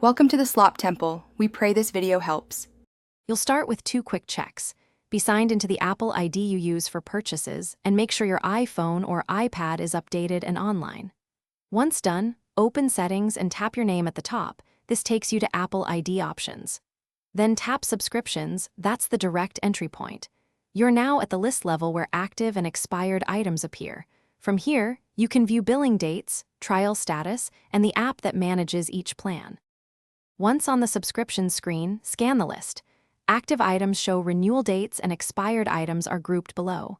Welcome to the Slop Temple. We pray this video helps. You'll start with 2 quick checks. Be signed into the Apple ID you use for purchases, and make sure your iPhone or iPad is updated and online. Once done, open Settings and tap your name at the top. This takes you to Apple ID options. Then tap Subscriptions. That's the direct entry point. You're now at the list level where active and expired items appear. From here, you can view billing dates, trial status, and the app that manages each plan. Once on the subscription screen, scan the list. Active items show renewal dates and expired items are grouped below.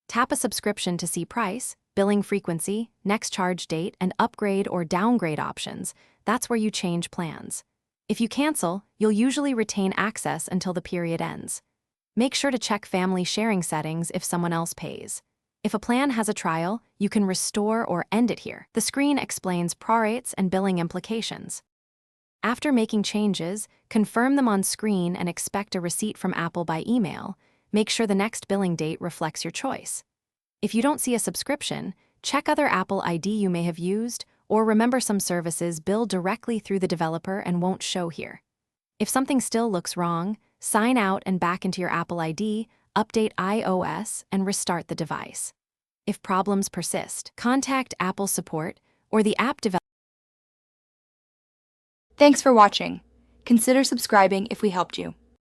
Tap a subscription to see price, billing frequency, next charge date, and upgrade or downgrade options. That's where you change plans. If you cancel, you'll usually retain access until the period ends. Make sure to check family sharing settings if someone else pays. If a plan has a trial, you can restore or end it here. The screen explains prorates and billing implications. After making changes, confirm them on screen and expect a receipt from Apple by email. Make sure the next billing date reflects your choice. If you don't see a subscription, check other Apple ID you may have used, or remember some services bill directly through the developer and won't show here. If something still looks wrong, sign out and back into your Apple ID, update iOS, and restart the device. If problems persist, contact Apple support or the app developer. Thanks for watching. Consider subscribing if we helped you.